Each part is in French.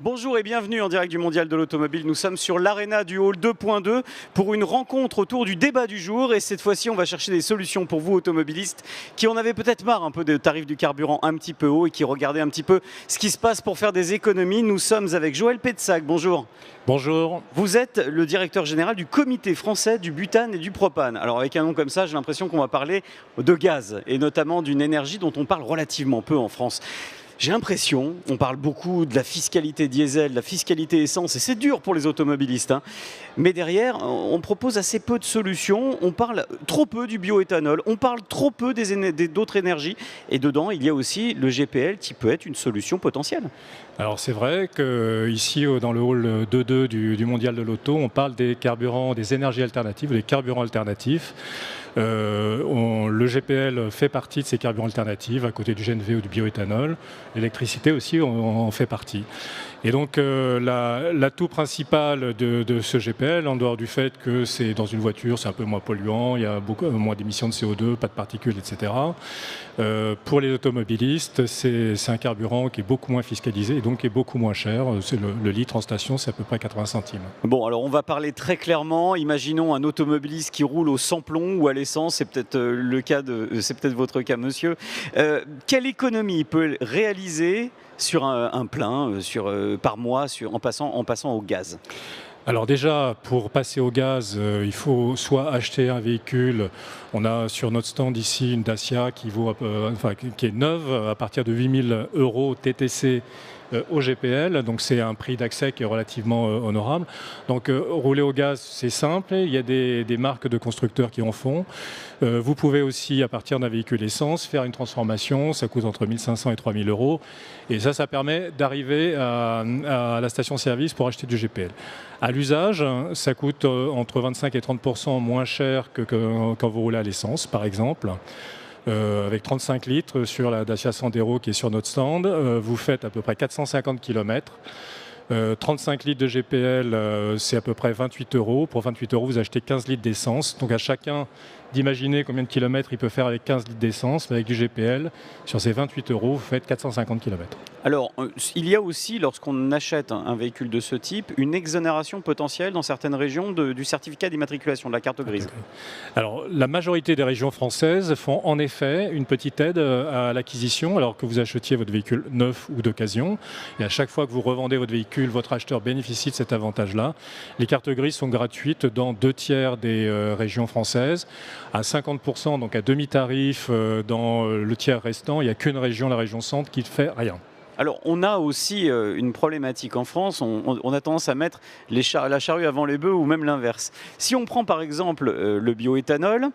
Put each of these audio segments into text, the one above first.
Bonjour et bienvenue en direct du Mondial de l'Automobile. Nous sommes sur l'Arena du Hall 2.2 pour une rencontre autour du débat du jour. Et cette fois-ci, on va chercher des solutions pour vous, automobilistes, qui en avez peut-être marre un peu des tarifs du carburant un petit peu haut et qui regardaient un petit peu ce qui se passe pour faire des économies. Nous sommes avec Joël Pétsac. Bonjour. Bonjour. Vous êtes le directeur général du Comité français du butane et du propane. Alors avec un nom comme ça, j'ai l'impression qu'on va parler de gaz et notamment d'une énergie dont on parle relativement peu en France. J'ai l'impression, on parle beaucoup de la fiscalité diesel, de la fiscalité essence, et c'est dur pour les automobilistes, hein. Mais derrière, on propose assez peu de solutions, on parle trop peu du bioéthanol, on parle trop peu d'autres énergies, et dedans, il y a aussi le GPL qui peut être une solution potentielle. Alors c'est vrai qu'ici, dans le hall 2.2 du Mondial de l'Auto, on parle des carburants, des énergies alternatives, des carburants alternatifs. Le GPL fait partie de ces carburants alternatifs, à côté du GNV ou du bioéthanol. L'électricité aussi en fait partie. Et donc l'atout principal de ce GPL, en dehors du fait que c'est dans une voiture, c'est un peu moins polluant, il y a beaucoup moins d'émissions de CO2, pas de particules, etc. Pour les automobilistes, c'est un carburant qui est beaucoup moins fiscalisé et donc qui est beaucoup moins cher. C'est le litre en station, c'est à peu près 80 centimes. Bon, alors on va parler très clairement. Imaginons un automobiliste qui roule au sans-plomb ou à l'essence, c'est peut-être c'est peut-être votre cas, monsieur. Quelle économie il peut réaliser sur un plein par mois en passant au gaz? Alors déjà, pour passer au gaz, il faut soit acheter un véhicule. On a sur notre stand ici une Dacia qui est neuve à partir de 8 000 € TTC au GPL. Donc c'est un prix d'accès qui est relativement honorable. Donc rouler au gaz, c'est simple. Il y a des marques de constructeurs qui en font. Vous pouvez aussi, à partir d'un véhicule essence, faire une transformation. Ça coûte entre 1 500 et 3 000 €. Et ça permet d'arriver à la station-service pour acheter du GPL. À l'usage, ça coûte entre 25 et 30 % moins cher que quand vous roulez à l'essence, par exemple. Avec 35 litres sur la Dacia Sandero qui est sur notre stand, vous faites à peu près 450 km. 35 litres de GPL, c'est à peu près 28 €. Pour 28 €, vous achetez 15 litres d'essence. Donc à chacun d'imaginer combien de kilomètres il peut faire avec 15 litres d'essence. Avec du GPL, sur ces 28 €, vous faites 450 km. Alors, il y a aussi, lorsqu'on achète un véhicule de ce type, une exonération potentielle dans certaines régions du certificat d'immatriculation, de la carte grise. Alors, la majorité des régions françaises font en effet une petite aide à l'acquisition, alors que vous achetiez votre véhicule neuf ou d'occasion. Et à chaque fois que vous revendez votre véhicule, votre acheteur bénéficie de cet avantage-là. Les cartes grises sont gratuites dans 2/3 des régions françaises. À 50%, donc à demi-tarif, dans le tiers restant, il n'y a qu'une région, la région centre, qui ne fait rien. Alors, on a aussi une problématique en France, on a tendance à mettre la charrue avant les bœufs ou même l'inverse. Si on prend par exemple le bioéthanol,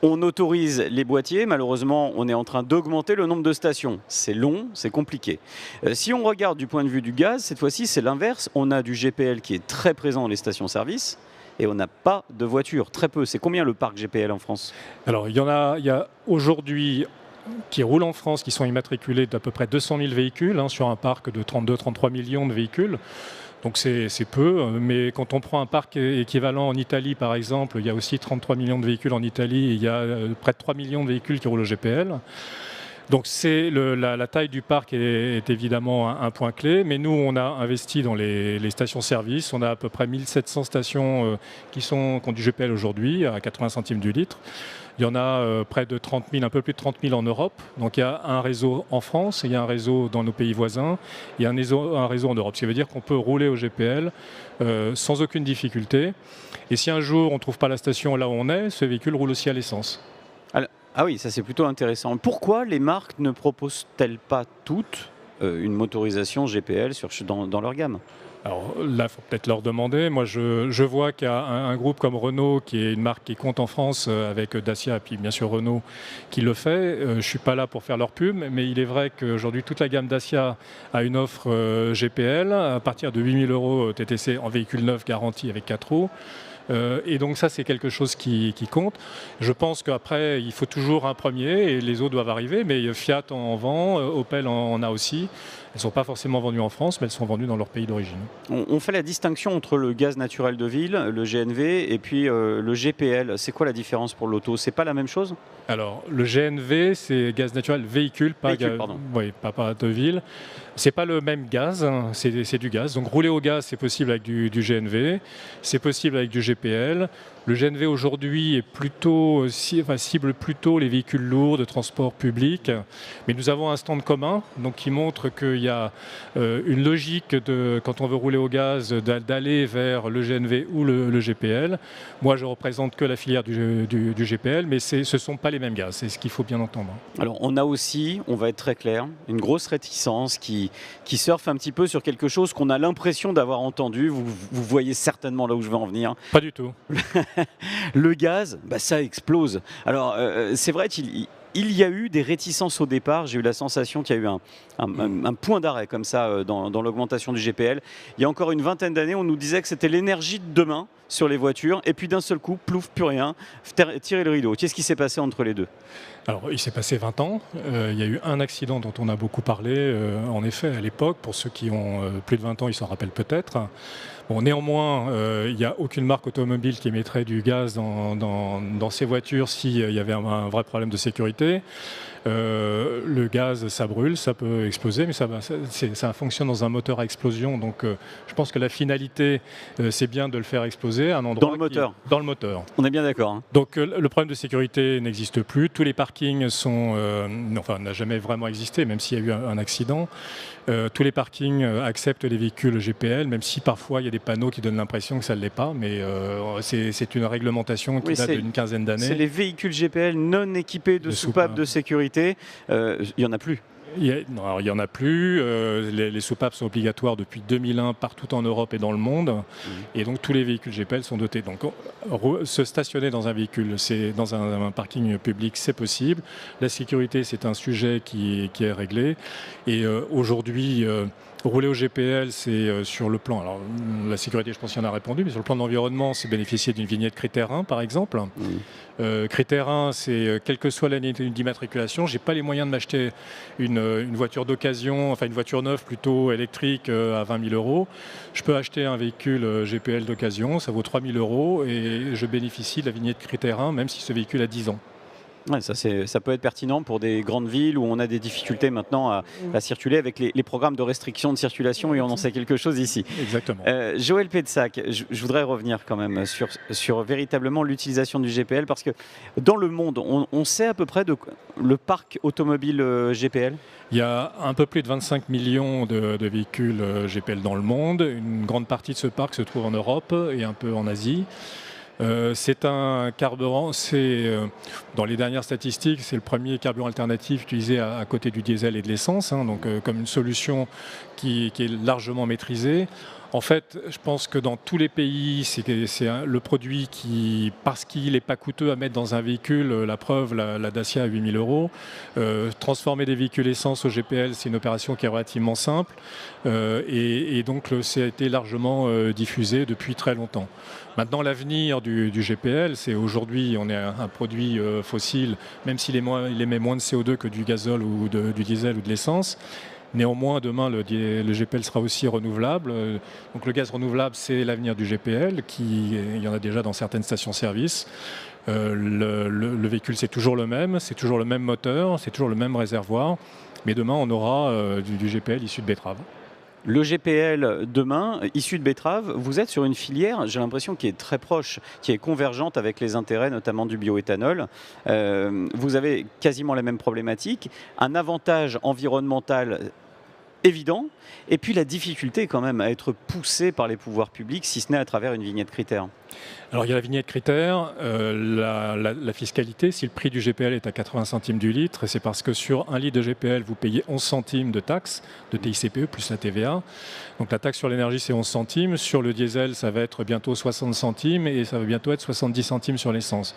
on autorise les boîtiers, malheureusement on est en train d'augmenter le nombre de stations. C'est long, c'est compliqué. Si on regarde du point de vue du gaz, cette fois-ci c'est l'inverse, on a du GPL qui est très présent dans les stations-service. Et on n'a pas de voitures, très peu. C'est combien le parc GPL en France? Alors, il y a aujourd'hui qui roulent en France, qui sont immatriculés d'à peu près 200 000 véhicules, sur un parc de 32-33 millions de véhicules. Donc c'est peu, mais quand on prend un parc équivalent en Italie, par exemple, il y a aussi 33 millions de véhicules en Italie, et il y a près de 3 millions de véhicules qui roulent au GPL. Donc la taille du parc est évidemment un point clé, mais nous on a investi dans les stations-service. On a à peu près 1700 stations qui ont du GPL aujourd'hui à 80 centimes du litre. Il y en a près de 30 000, un peu plus de 30 000 en Europe. Donc il y a un réseau en France, il y a un réseau dans nos pays voisins, il y a un réseau en Europe. Ce qui veut dire qu'on peut rouler au GPL sans aucune difficulté. Et si un jour on ne trouve pas la station là où on est, ce véhicule roule aussi à l'essence. Ah oui, ça c'est plutôt intéressant. Pourquoi les marques ne proposent-elles pas toutes une motorisation GPL dans leur gamme? Alors là, il faut peut-être leur demander. Moi, je vois qu'il y a un groupe comme Renault, qui est une marque qui compte en France avec Dacia et puis bien sûr Renault, qui le fait. Je ne suis pas là pour faire leur pub, mais il est vrai qu'aujourd'hui, toute la gamme Dacia a une offre GPL à partir de 8 000 € TTC en véhicule neuf garanti avec 4 roues. Et donc ça, c'est quelque chose qui compte. Je pense qu'après, il faut toujours un premier et les autres doivent arriver, mais Fiat en vend, Opel en a aussi. Elles ne sont pas forcément vendues en France, mais elles sont vendues dans leur pays d'origine. On fait la distinction entre le gaz naturel de ville, le GNV, et puis le GPL. C'est quoi la différence pour l'auto? C'est pas la même chose? Alors, le GNV, c'est gaz naturel véhicule, pas de ville. C'est pas le même gaz, hein, c'est du gaz. Donc rouler au gaz, c'est possible avec du GNV, c'est possible avec du GPL. Le GNV aujourd'hui est plutôt, cible plutôt les véhicules lourds de transport public. Mais nous avons un stand commun donc, qui montre qu'il y a une logique, quand on veut rouler au gaz, d'aller vers le GNV ou le GPL. Moi, je ne représente que la filière du GPL, mais ce ne sont pas les mêmes gaz. C'est ce qu'il faut bien entendre. Alors, on a aussi, on va être très clair, une grosse réticence qui surfe un petit peu sur quelque chose qu'on a l'impression d'avoir entendu. Vous voyez certainement là où je veux en venir. Pas du tout. Le gaz, ça explose. Alors, c'est vrai qu'il y a eu des réticences au départ. J'ai eu la sensation qu'il y a eu un point d'arrêt comme ça dans l'augmentation du GPL. Il y a encore une vingtaine d'années, on nous disait que c'était l'énergie de demain sur les voitures. Et puis d'un seul coup, plouf, plus rien. Tirer le rideau. Qu'est-ce qui s'est passé entre les deux? Alors, il s'est passé 20 ans. Il y a eu un accident dont on a beaucoup parlé, en effet, à l'époque. Pour ceux qui ont plus de 20 ans, ils s'en rappellent peut-être. Bon, néanmoins, il n'y a aucune marque automobile qui émettrait du gaz dans ses voitures s'il y avait un vrai problème de sécurité. Le gaz, ça brûle, ça peut exploser, mais ça fonctionne dans un moteur à explosion. Donc, je pense que la finalité, c'est bien de le faire exploser à un endroit dans le moteur. On est bien d'accord. Hein. Donc, le problème de sécurité n'existe plus. Tous les parkings n'a jamais vraiment existé, même s'il y a eu un accident. Tous les parkings acceptent les véhicules GPL, même si parfois il y a des panneaux qui donnent l'impression que ça ne l'est pas, mais c'est une réglementation qui date d'une quinzaine d'années. C'est les véhicules GPL non équipés de soupapes de sécurité. Il n'y en a plus. Il n'y en a plus. Les soupapes sont obligatoires depuis 2001 partout en Europe et dans le monde. Et donc tous les véhicules GPL sont dotés. Donc se stationner dans un véhicule, dans un parking public, c'est possible. La sécurité, c'est un sujet qui est réglé. Et aujourd'hui, rouler au GPL, c'est sur le plan. Alors la sécurité, je pense qu'il y en a répondu, mais sur le plan de l'environnement, c'est bénéficier d'une vignette Critère 1, par exemple. Critère 1, c'est quelle que soit l'année d'immatriculation, j'ai pas les moyens de m'acheter une voiture d'occasion, enfin une voiture neuve plutôt électrique à 20 000 euros. Je peux acheter un véhicule GPL d'occasion, ça vaut 3 000 euros et je bénéficie de la vignette Critère 1, même si ce véhicule a 10 ans. Ouais, ça peut être pertinent pour des grandes villes où on a des difficultés maintenant à circuler avec les programmes de restriction de circulation et on en sait quelque chose ici. Exactement. Joël Pétsac, je voudrais revenir quand même sur véritablement l'utilisation du GPL parce que dans le monde, on sait à peu près le parc automobile GPL. Il y a un peu plus de 25 millions de véhicules GPL dans le monde. Une grande partie de ce parc se trouve en Europe et un peu en Asie. C'est un carburant, dans les dernières statistiques, c'est le premier carburant alternatif utilisé à côté du diesel et de l'essence, donc comme une solution qui est largement maîtrisée. En fait, je pense que dans tous les pays, c'est le produit qui, parce qu'il n'est pas coûteux à mettre dans un véhicule, la preuve, la Dacia à 8 000 euros. Transformer des véhicules essence au GPL, c'est une opération qui est relativement simple et donc ça a été largement diffusé depuis très longtemps. Maintenant, l'avenir du GPL, c'est aujourd'hui, on est un produit fossile, même s'il émet moins de CO2 que du gazole ou du diesel ou de l'essence. Néanmoins, demain, le GPL sera aussi renouvelable. Donc le gaz renouvelable, c'est l'avenir du GPL, il y en a déjà dans certaines stations-service. Le véhicule, c'est toujours le même moteur, c'est toujours le même réservoir. Mais demain, on aura du GPL issu de betterave. Le GPL demain, issu de betterave, vous êtes sur une filière, j'ai l'impression, qui est très proche, qui est convergente avec les intérêts notamment du bioéthanol. Vous avez quasiment la même problématique, un avantage environnemental évident, et puis la difficulté quand même à être poussé par les pouvoirs publics, si ce n'est à travers une vignette Critère. Alors il y a la vignette Critère, la fiscalité, si le prix du GPL est à 80 centimes du litre, c'est parce que sur un litre de GPL, vous payez 11 centimes de taxe, de TICPE plus la TVA. Donc la taxe sur l'énergie, c'est 11 centimes. Sur le diesel, ça va être bientôt 60 centimes et ça va bientôt être 70 centimes sur l'essence.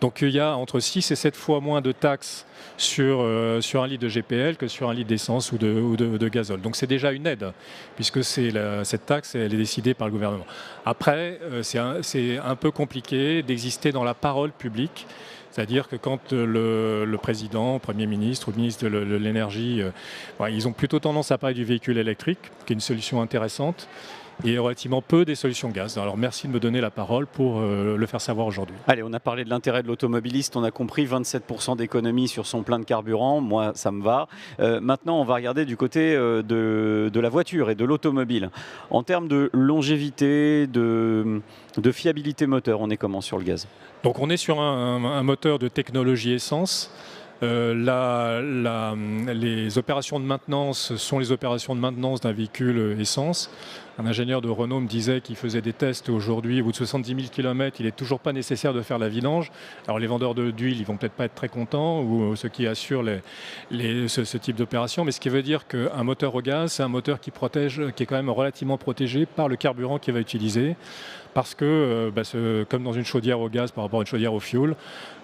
Donc il y a entre 6 et 7 fois moins de taxes sur un litre de GPL que sur un litre d'essence ou de gazole. Donc c'est déjà une aide, puisque cette taxe elle est décidée par le gouvernement. Après, c'est un peu compliqué d'exister dans la parole publique. C'est-à-dire que quand le président, le Premier ministre ou le ministre de l'Énergie, ils ont plutôt tendance à parler du véhicule électrique, qui est une solution intéressante, et relativement peu des solutions gaz. Alors merci de me donner la parole pour le faire savoir aujourd'hui. Allez, on a parlé de l'intérêt de l'automobiliste, on a compris 27% d'économie sur son plein de carburant, moi ça me va. Maintenant on va regarder du côté de la voiture et de l'automobile. En termes de longévité, de fiabilité moteur, on est comment sur le gaz? Donc on est sur un moteur de technologie essence. Les opérations de maintenance sont les opérations de maintenance d'un véhicule essence. Un ingénieur de Renault me disait qu'il faisait des tests aujourd'hui, au bout de 70 000 km, il n'est toujours pas nécessaire de faire la vidange. Alors les vendeurs d'huile, ils vont peut-être pas être très contents, ou ceux qui assurent ce type d'opération, mais ce qui veut dire qu'un moteur au gaz, c'est un moteur qui est quand même relativement protégé par le carburant qu'il va utiliser. Parce que, comme dans une chaudière au gaz par rapport à une chaudière au fioul,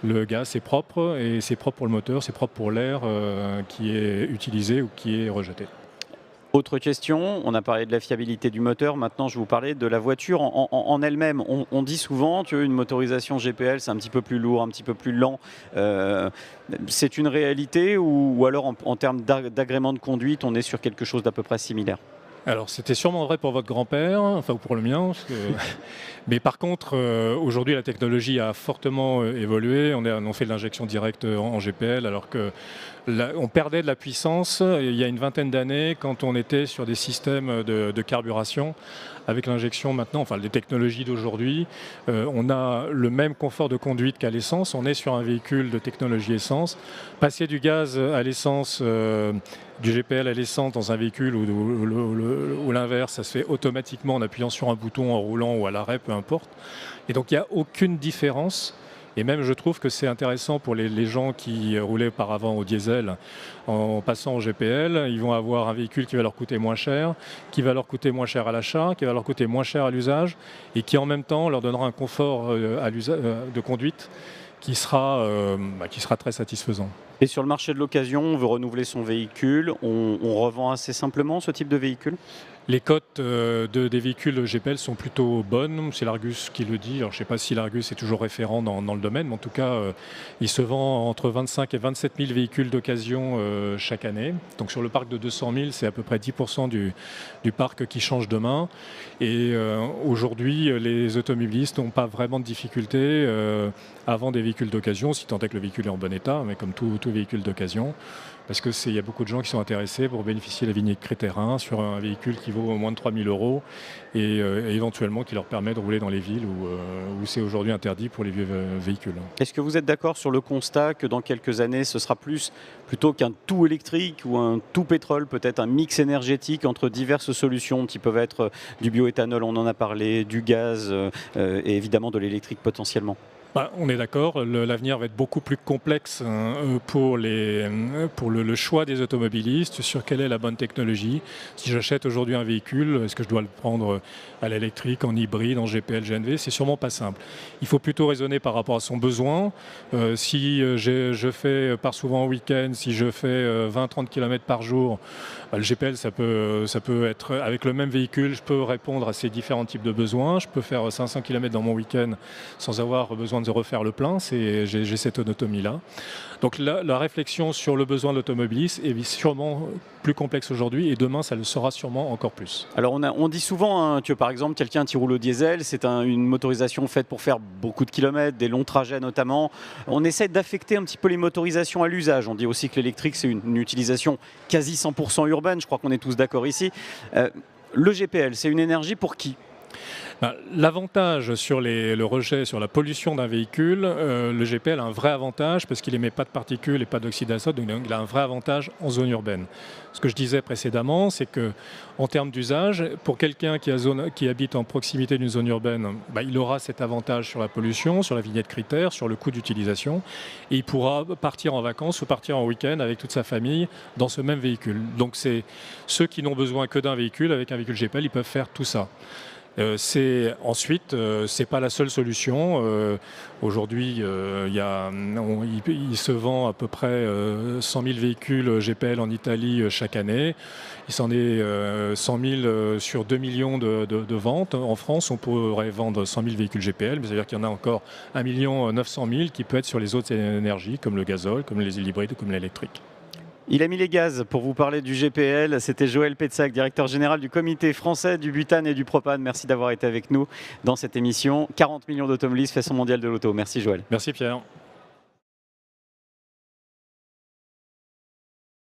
le gaz c'est propre, et c'est propre pour le moteur, c'est propre pour l'air qui est utilisé ou qui est rejeté. Autre question, on a parlé de la fiabilité du moteur, maintenant je vais vous parler de la voiture en elle-même. On dit souvent qu'une motorisation GPL c'est un petit peu plus lourd, un petit peu plus lent. C'est une réalité ou alors en termes d'agrément de conduite, on est sur quelque chose d'à peu près similaire? Alors c'était sûrement vrai pour votre grand-père, enfin ou pour le mien, mais par contre aujourd'hui la technologie a fortement évolué, on fait de l'injection directe en GPL alors que on perdait de la puissance il y a une vingtaine d'années quand on était sur des systèmes de carburation. Avec l'injection maintenant, enfin les technologies d'aujourd'hui, on a le même confort de conduite qu'à l'essence, on est sur un véhicule de technologie essence. Passer du gaz à l'essence, du GPL à l'essence dans un véhicule ou l'inverse, ça se fait automatiquement en appuyant sur un bouton, en roulant ou à l'arrêt, peu importe. Et donc il n'y a aucune différence. Et même je trouve que c'est intéressant pour les gens qui roulaient auparavant au diesel en passant au GPL. Ils vont avoir un véhicule qui va leur coûter moins cher, qui va leur coûter moins cher à l'achat, qui va leur coûter moins cher à l'usage et qui en même temps leur donnera un confort de conduite qui sera très satisfaisant. Et sur le marché de l'occasion, on veut renouveler son véhicule, on revend assez simplement ce type de véhicule? Les cotes des véhicules GPL sont plutôt bonnes, c'est l'Argus qui le dit. Alors, je ne sais pas si l'Argus est toujours référent dans le domaine, mais en tout cas, il se vend entre 25 et 27 000 véhicules d'occasion chaque année. Donc sur le parc de 200 000, c'est à peu près 10% du parc qui change de main. Et aujourd'hui, les automobilistes n'ont pas vraiment de difficulté à vendre des véhicules d'occasion, si tant est que le véhicule est en bon état, mais comme tout véhicule d'occasion. Parce qu'il y a beaucoup de gens qui sont intéressés pour bénéficier de la vignette Crit'Air 1 sur un véhicule qui vaut moins de 3 000 € et éventuellement qui leur permet de rouler dans les villes où c'est aujourd'hui interdit pour les vieux véhicules. Est-ce que vous êtes d'accord sur le constat que dans quelques années, ce sera plutôt qu'un tout électrique ou un tout pétrole, peut-être un mix énergétique entre diverses solutions qui peuvent être du bioéthanol, on en a parlé, du gaz et évidemment de l'électrique potentiellement? On est d'accord, l'avenir va être beaucoup plus complexe pour le choix des automobilistes sur quelle est la bonne technologie. Si j'achète aujourd'hui un véhicule, est-ce que je dois le prendre à l'électrique, en hybride, en GPL, GNV? C'est sûrement pas simple. Il faut plutôt raisonner par rapport à son besoin. Si je pars souvent en week-end, si je fais 20-30 km par jour, le GPL, ça peut être, avec le même véhicule, je peux répondre à ces différents types de besoins. Je peux faire 500 km dans mon week-end sans avoir besoin de refaire le plein, j'ai cette autonomie-là. Donc la réflexion sur le besoin de l'automobiliste est sûrement plus complexe aujourd'hui et demain, ça le sera sûrement encore plus. Alors on dit souvent que par exemple, quelqu'un qui roule au diesel, c'est une motorisation faite pour faire beaucoup de kilomètres, des longs trajets notamment. On essaie d'affecter un petit peu les motorisations à l'usage. On dit aussi que l'électrique, c'est une utilisation quasi 100% urbaine. Je crois qu'on est tous d'accord ici. Le GPL, c'est une énergie pour qui ? L'avantage sur le rejet, sur la pollution d'un véhicule, le GPL a un vrai avantage parce qu'il n'émet pas de particules et pas d'oxyde d'azote, donc il a un vrai avantage en zone urbaine. Ce que je disais précédemment, c'est qu'en termes d'usage, pour quelqu'un qui habite en proximité d'une zone urbaine, il aura cet avantage sur la pollution, sur la vignette Crit'Air, sur le coût d'utilisation, et il pourra partir en vacances ou partir en week-end avec toute sa famille dans ce même véhicule. Donc c'est ceux qui n'ont besoin que d'un véhicule, avec un véhicule GPL, ils peuvent faire tout ça. Ensuite, c'est pas la seule solution. Aujourd'hui, il se vend à peu près 100 000 véhicules GPL en Italie chaque année. Il s'en est 100 000 sur 2 millions de ventes. En France, on pourrait vendre 100 000 véhicules GPL, mais c'est-à-dire qu'il y en a encore 1 900 000 qui peut être sur les autres énergies, comme le gazole, comme les hybrides, comme l'électrique. Il a mis les gaz pour vous parler du GPL. C'était Joël Pétsac, directeur général du comité français du butane et du propane. Merci d'avoir été avec nous dans cette émission. 40 millions d'automobilistes, façon mondiale de l'auto. Merci Joël. Merci Pierre.